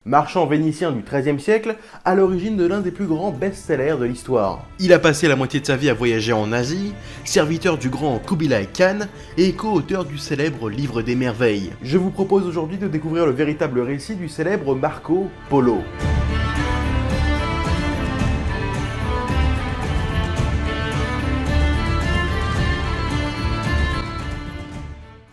marchand vénitien du XIIIe siècle, à l'origine de l'un des plus grands best-sellers de l'histoire. Il a passé la moitié de sa vie à voyager en Asie, serviteur du grand Kubilai Khan et co-auteur du célèbre Livre des Merveilles. Je vous propose aujourd'hui de découvrir le véritable récit du célèbre Marco Polo.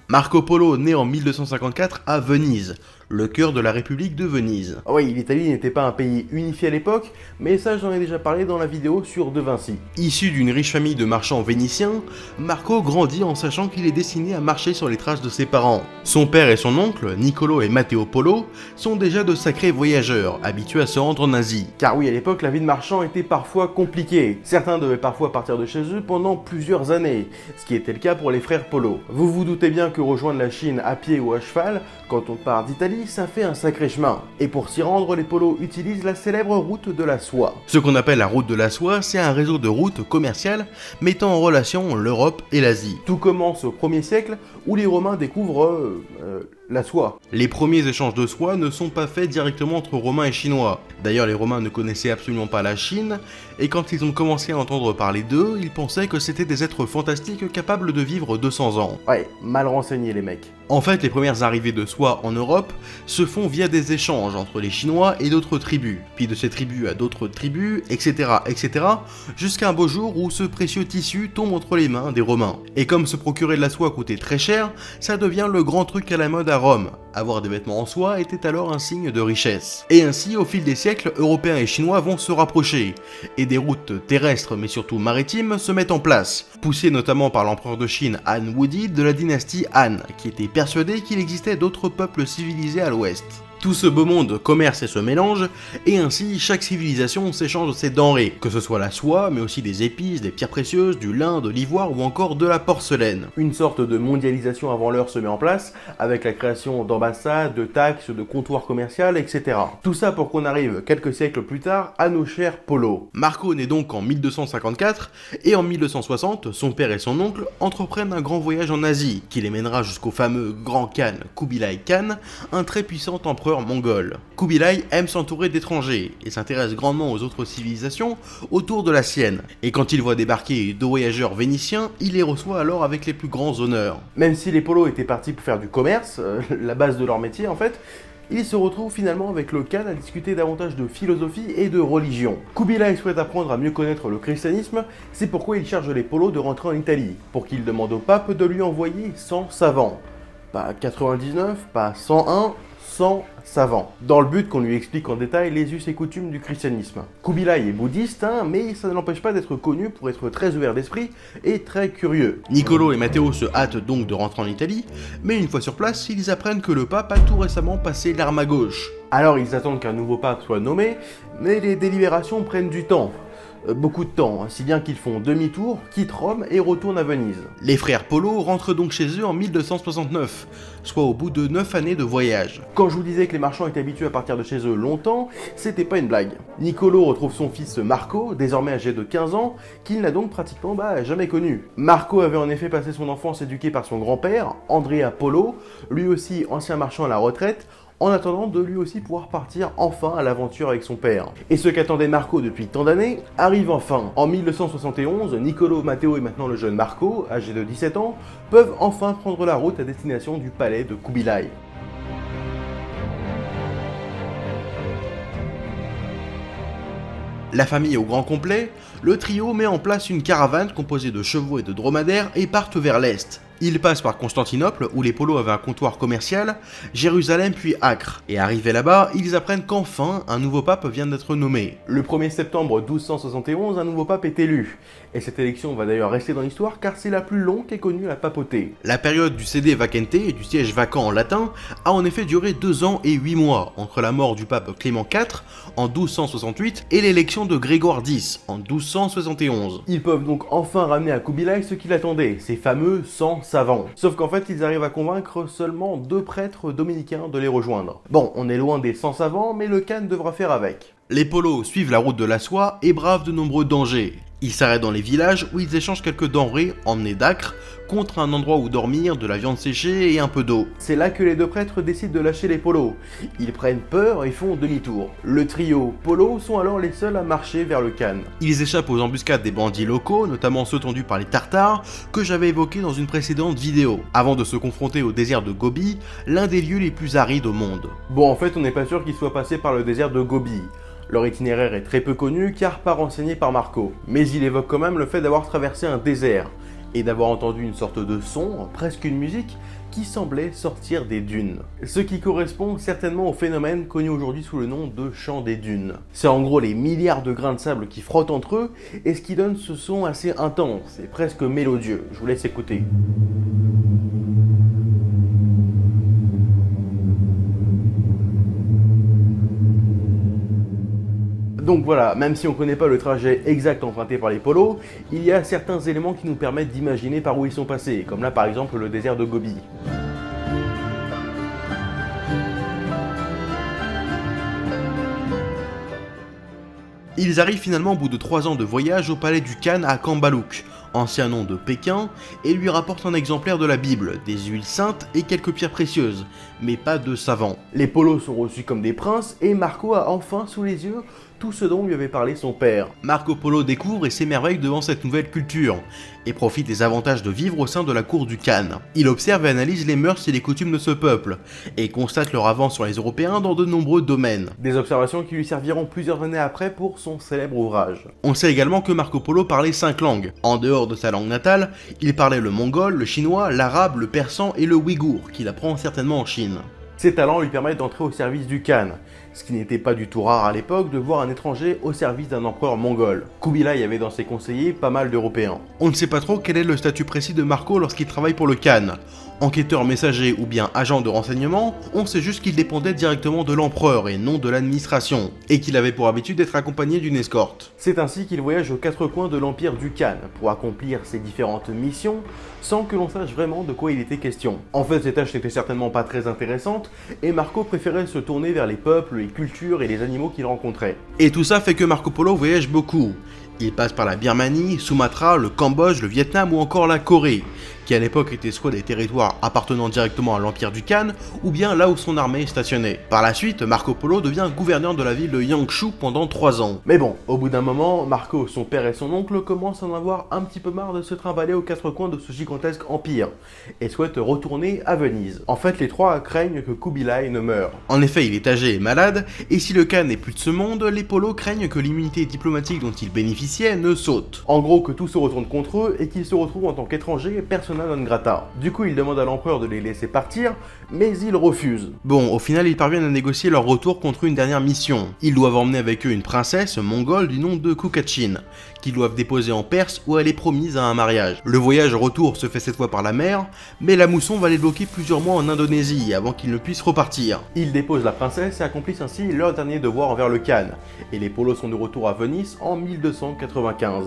Marco Polo naît en 1254 à Venise, le cœur de la République de Venise. Oui, l'Italie n'était pas un pays unifié à l'époque, mais ça j'en ai déjà parlé dans la vidéo sur De Vinci. Issu d'une riche famille de marchands vénitiens, Marco grandit en sachant qu'il est destiné à marcher sur les traces de ses parents. Son père et son oncle, Niccolo et Matteo Polo, sont déjà de sacrés voyageurs, habitués à se rendre en Asie. Car oui, à l'époque, la vie de marchand était parfois compliquée. Certains devaient parfois partir de chez eux pendant plusieurs années, ce qui était le cas pour les frères Polo. Vous vous doutez bien que rejoindre la Chine à pied ou à cheval, quand on part d'Italie, ça fait un sacré chemin. Et pour s'y rendre, les Polos utilisent la célèbre route de la soie. Ce qu'on appelle la route de la soie, c'est un réseau de routes commerciales mettant en relation l'Europe et l'Asie. Tout commence au 1er siècle où les Romains découvrent la soie. Les premiers échanges de soie ne sont pas faits directement entre Romains et Chinois. D'ailleurs, les Romains ne connaissaient absolument pas la Chine, et quand ils ont commencé à entendre parler d'eux, ils pensaient que c'était des êtres fantastiques capables de vivre 200 ans. Ouais, mal renseignés les mecs. En fait, les premières arrivées de soie en Europe se font via des échanges entre les Chinois et d'autres tribus, puis de ces tribus à d'autres tribus, etc., jusqu'à un beau jour où ce précieux tissu tombe entre les mains des Romains. Et comme se procurer de la soie coûtait très cher, ça devient le grand truc à la mode à Rome. Avoir des vêtements en soie était alors un signe de richesse. Et ainsi, au fil des siècles, Européens et Chinois vont se rapprocher, et des routes terrestres mais surtout maritimes se mettent en place, poussées notamment par l'empereur de Chine Han Wudi de la dynastie Han, qui était persuadé qu'il existait d'autres peuples civilisés à l'ouest. Tout ce beau monde commerce et se mélange, et ainsi chaque civilisation s'échange ses denrées, que ce soit la soie, mais aussi des épices, des pierres précieuses, du lin, de l'ivoire ou encore de la porcelaine. Une sorte de mondialisation avant l'heure se met en place, avec la création d'ambassades, de taxes, de comptoirs commerciaux, etc. Tout ça pour qu'on arrive quelques siècles plus tard à nos chers Polos. Marco naît donc en 1254, et en 1260, son père et son oncle entreprennent un grand voyage en Asie, qui les mènera jusqu'au fameux grand Khan Kubilai Khan, un très puissant empereur mongol. Kubilai aime s'entourer d'étrangers et s'intéresse grandement aux autres civilisations autour de la sienne. Et quand il voit débarquer deux voyageurs vénitiens, il les reçoit alors avec les plus grands honneurs. Même si les Polos étaient partis pour faire du commerce, la base de leur métier en fait, ils se retrouvent finalement avec le Khan à discuter davantage de philosophie et de religion. Kubilai souhaite apprendre à mieux connaître le christianisme, c'est pourquoi il charge les Polos de rentrer en Italie, pour qu'il demande au pape de lui envoyer 100 savants. Pas 99, pas 101, 100 savants, dans le but qu'on lui explique en détail les us et coutumes du christianisme. Kubilai est bouddhiste, mais ça ne l'empêche pas d'être connu pour être très ouvert d'esprit et très curieux. Niccolo et Matteo se hâtent donc de rentrer en Italie, mais une fois sur place, ils apprennent que le pape a tout récemment passé l'arme à gauche. Alors ils attendent qu'un nouveau pape soit nommé, mais les délibérations prennent du temps. Beaucoup de temps, si bien qu'ils font demi-tour, quittent Rome et retournent à Venise. Les frères Polo rentrent donc chez eux en 1269, soit au bout de 9 années de voyage. Quand je vous disais que les marchands étaient habitués à partir de chez eux longtemps, c'était pas une blague. Niccolo retrouve son fils Marco, désormais âgé de 15 ans, qu'il n'a donc pratiquement jamais connu. Marco avait en effet passé son enfance éduqué par son grand-père, Andrea Polo, lui aussi ancien marchand à la retraite, en attendant de lui aussi pouvoir partir enfin à l'aventure avec son père. Et ce qu'attendait Marco depuis tant d'années arrive enfin. En 1271, Niccolo, Matteo et maintenant le jeune Marco, âgé de 17 ans, peuvent enfin prendre la route à destination du palais de Kubilai. La famille au grand complet, le trio met en place une caravane composée de chevaux et de dromadaires et partent vers l'est. Ils passent par Constantinople, où les Polos avaient un comptoir commercial, Jérusalem puis Acre. Et arrivés là-bas, ils apprennent qu'enfin, un nouveau pape vient d'être nommé. Le 1er septembre 1271, un nouveau pape est élu. Et cette élection va d'ailleurs rester dans l'histoire car c'est la plus longue qu'ait connue la papauté. La période du sede vacente, du siège vacant en latin, a en effet duré 2 ans et 8 mois, entre la mort du pape Clément IV en 1268 et l'élection de Grégoire X en 1271. Ils peuvent donc enfin ramener à Kubilai ce qu'il attendait, ces fameux 100 savants. Sauf qu'en fait, ils arrivent à convaincre seulement 2 prêtres dominicains de les rejoindre. Bon, on est loin des 100 savants, mais le Khan devra faire avec. Les Polos suivent la route de la soie et bravent de nombreux dangers. Ils s'arrêtent dans les villages où ils échangent quelques denrées emmenées d'Acre contre un endroit où dormir, de la viande séchée et un peu d'eau. C'est là que les deux prêtres décident de lâcher les polos. Ils prennent peur et font demi-tour. Le trio Polo sont alors les seuls à marcher vers le Khan. Ils échappent aux embuscades des bandits locaux, notamment ceux tendus par les Tartares, que j'avais évoqués dans une précédente vidéo, avant de se confronter au désert de Gobi, l'un des lieux les plus arides au monde. Bon, en fait, on n'est pas sûr qu'ils soient passés par le désert de Gobi. Leur itinéraire est très peu connu car pas renseigné par Marco, mais il évoque quand même le fait d'avoir traversé un désert et d'avoir entendu une sorte de son, presque une musique, qui semblait sortir des dunes. Ce qui correspond certainement au phénomène connu aujourd'hui sous le nom de chant des dunes. C'est en gros les milliards de grains de sable qui frottent entre eux et ce qui donne ce son assez intense et presque mélodieux. Je vous laisse écouter. Donc voilà, même si on ne connaît pas le trajet exact emprunté par les polos, il y a certains éléments qui nous permettent d'imaginer par où ils sont passés, comme là par exemple le désert de Gobi. Ils arrivent finalement au bout de 3 ans de voyage au palais du Khan à Cambaluc, ancien nom de Pékin, et lui rapportent un exemplaire de la Bible, des huiles saintes et quelques pierres précieuses, mais pas de savants. Les polos sont reçus comme des princes et Marco a enfin sous les yeux tout ce dont lui avait parlé son père. Marco Polo découvre et s'émerveille devant cette nouvelle culture, et profite des avantages de vivre au sein de la cour du Khan. Il observe et analyse les mœurs et les coutumes de ce peuple, et constate leur avance sur les Européens dans de nombreux domaines. Des observations qui lui serviront plusieurs années après pour son célèbre ouvrage. On sait également que Marco Polo parlait 5 langues. En dehors de sa langue natale, il parlait le mongol, le chinois, l'arabe, le persan et le ouïghour, qu'il apprend certainement en Chine. Ses talents lui permettent d'entrer au service du Khan, ce qui n'était pas du tout rare à l'époque de voir un étranger au service d'un empereur mongol. Kubilai avait dans ses conseillers pas mal d'Européens. On ne sait pas trop quel est le statut précis de Marco lorsqu'il travaille pour le Khan. Enquêteur messager ou bien agent de renseignement, on sait juste qu'il dépendait directement de l'empereur et non de l'administration, et qu'il avait pour habitude d'être accompagné d'une escorte. C'est ainsi qu'il voyage aux 4 coins de l'empire du Khan pour accomplir ses différentes missions, sans que l'on sache vraiment de quoi il était question. En fait, ces tâches n'étaient certainement pas très intéressantes, et Marco préférait se tourner vers les peuples, les cultures et les animaux qu'il rencontrait. Et tout ça fait que Marco Polo voyage beaucoup. Il passe par la Birmanie, Sumatra, le Cambodge, le Vietnam ou encore la Corée, qui à l'époque étaient soit des territoires appartenant directement à l'empire du Khan, ou bien là où son armée est stationnée. Par la suite, Marco Polo devient gouverneur de la ville de Yangshu pendant 3 ans. Mais bon, au bout d'un moment, Marco, son père et son oncle commencent à en avoir un petit peu marre de se trimballer aux 4 coins de ce gigantesque empire, et souhaitent retourner à Venise. En fait, les 3 craignent que Kubilai ne meure. En effet, il est âgé et malade, et si le Khan n'est plus de ce monde, les Polos craignent que l'immunité diplomatique dont il bénéficiait ne saute. En gros, que tout se retourne contre eux, et qu'ils se retrouvent en tant qu'étrangers persona non grata. Du coup, il demande à l'empereur de les laisser partir, mais il refuse. Bon, au final, ils parviennent à négocier leur retour contre une dernière mission. Ils doivent emmener avec eux une princesse mongole du nom de Kukachin, qu'ils doivent déposer en Perse où elle est promise à un mariage. Le voyage retour se fait cette fois par la mer, mais la mousson va les bloquer plusieurs mois en Indonésie avant qu'ils ne puissent repartir. Ils déposent la princesse et accomplissent ainsi leur dernier devoir envers le Khan, et les Polos sont de retour à Venise en 1295.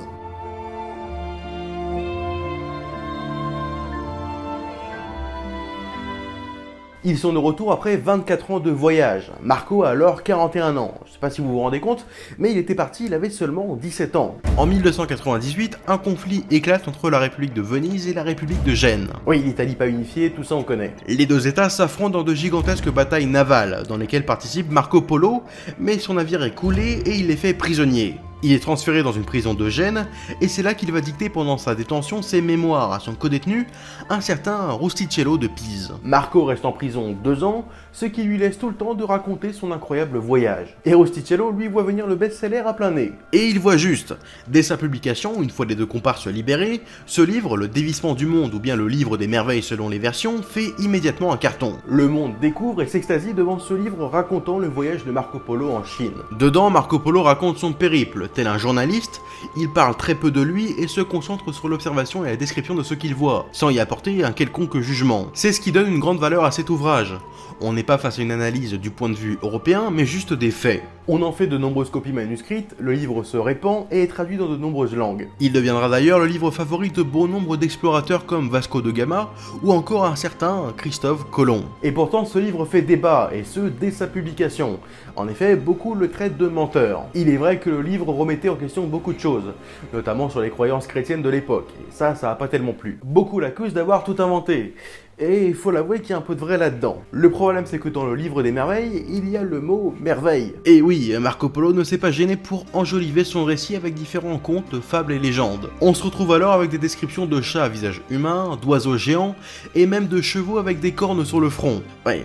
Ils sont de retour après 24 ans de voyage. Marco a alors 41 ans. Je sais pas si vous vous rendez compte, mais il était parti, il avait seulement 17 ans. En 1298, un conflit éclate entre la République de Venise et la République de Gênes. Oui, l'Italie pas unifiée, tout ça on connaît. Les deux États s'affrontent dans de gigantesques batailles navales, dans lesquelles participe Marco Polo, mais son navire est coulé et il est fait prisonnier. Il est transféré dans une prison de Gênes, et c'est là qu'il va dicter pendant sa détention ses mémoires à son codétenu, un certain Rustichello de Pise. Marco reste en prison 2 ans, ce qui lui laisse tout le temps de raconter son incroyable voyage. Et Rustichello lui voit venir le best-seller à plein nez. Et il voit juste. Dès sa publication, une fois les 2 comparses libérés, ce livre, Le Dévissement du Monde ou bien Le Livre des Merveilles selon les versions, fait immédiatement un carton. Le monde découvre et s'extasie devant ce livre racontant le voyage de Marco Polo en Chine. Dedans, Marco Polo raconte son périple. Tel un journaliste, il parle très peu de lui et se concentre sur l'observation et la description de ce qu'il voit, sans y apporter un quelconque jugement. C'est ce qui donne une grande valeur à cet ouvrage. On n'est pas face à une analyse du point de vue européen, mais juste des faits. On en fait de nombreuses copies manuscrites, le livre se répand et est traduit dans de nombreuses langues. Il deviendra d'ailleurs le livre favori de bon nombre d'explorateurs comme Vasco de Gama ou encore un certain Christophe Colomb. Et pourtant ce livre fait débat, et ce dès sa publication. En effet, beaucoup le traitent de menteur. Il est vrai que le livre remettait en question beaucoup de choses, notamment sur les croyances chrétiennes de l'époque, et ça a pas tellement plu. Beaucoup l'accusent d'avoir tout inventé, et il faut l'avouer qu'il y a un peu de vrai là-dedans. Le problème c'est que dans le livre des merveilles, il y a le mot merveille. Et oui, Marco Polo ne s'est pas gêné pour enjoliver son récit avec différents contes, fables et légendes. On se retrouve alors avec des descriptions de chats à visage humain, d'oiseaux géants, et même de chevaux avec des cornes sur le front. Ouais,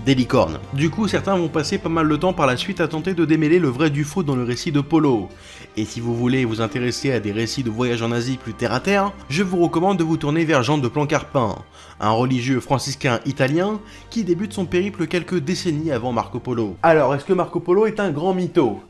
des licornes. Du coup, certains vont passer pas mal de temps par la suite à tenter de démêler le vrai du faux dans le récit de Polo. Et si vous voulez vous intéresser à des récits de voyage en Asie plus terre à terre, je vous recommande de vous tourner vers Jean de Plancarpin, un religieux franciscain italien qui débute son périple quelques décennies avant Marco Polo. Alors, est-ce que Marco Polo est un grand mytho ?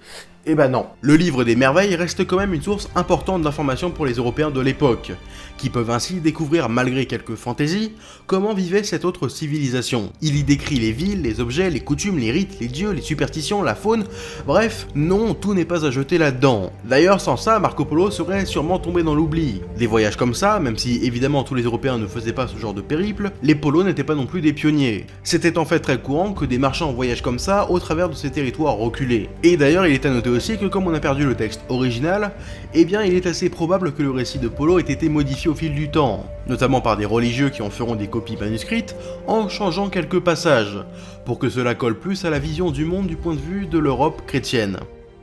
Eh ben non. Le livre des merveilles reste quand même une source importante d'informations pour les Européens de l'époque, qui peuvent ainsi découvrir, malgré quelques fantaisies, comment vivait cette autre civilisation. Il y décrit les villes, les objets, les coutumes, les rites, les dieux, les superstitions, la faune, bref, non, tout n'est pas à jeter là-dedans. D'ailleurs, sans ça, Marco Polo serait sûrement tombé dans l'oubli. Des voyages comme ça, même si évidemment tous les Européens ne faisaient pas ce genre de périple, les Polos n'étaient pas non plus des pionniers. C'était en fait très courant que des marchands voyagent comme ça au travers de ces territoires reculés. Et d'ailleurs, il est à noter aussi que comme on a perdu le texte original, eh bien il est assez probable que le récit de Polo ait été modifié au fil du temps, notamment par des religieux qui en feront des copies manuscrites en changeant quelques passages, pour que cela colle plus à la vision du monde du point de vue de l'Europe chrétienne.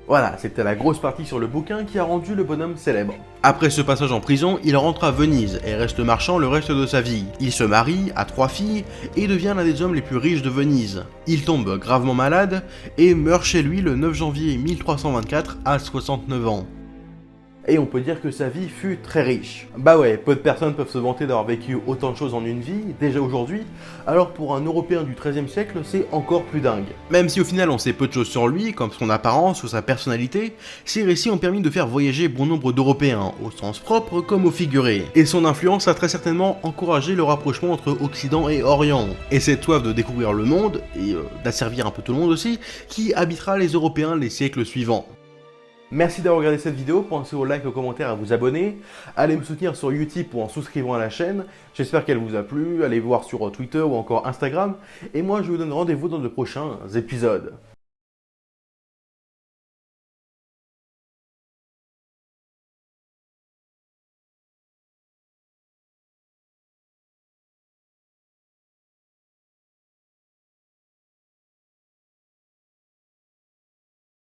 Voilà, c'était la grosse partie sur le bouquin qui a rendu le bonhomme célèbre. Après ce passage en prison, il rentre à Venise et reste marchand le reste de sa vie. Il se marie, a 3 filles et devient l'un des hommes les plus riches de Venise. Il tombe gravement malade et meurt chez lui le 9 janvier 1324 à 69 ans. Et on peut dire que sa vie fut très riche. Bah ouais, peu de personnes peuvent se vanter d'avoir vécu autant de choses en une vie, déjà aujourd'hui, alors pour un Européen du XIIIe siècle, c'est encore plus dingue. Même si au final on sait peu de choses sur lui, comme son apparence ou sa personnalité, ces récits ont permis de faire voyager bon nombre d'Européens, au sens propre comme au figuré. Et son influence a très certainement encouragé le rapprochement entre Occident et Orient. Et cette soif de découvrir le monde, et d'asservir un peu tout le monde aussi, qui habitera les Européens les siècles suivants. Merci d'avoir regardé cette vidéo, pensez au like, au commentaire, à vous abonner, allez me soutenir sur Utip ou en souscrivant à la chaîne, j'espère qu'elle vous a plu, allez voir sur Twitter ou encore Instagram, et moi je vous donne rendez-vous dans de prochains épisodes.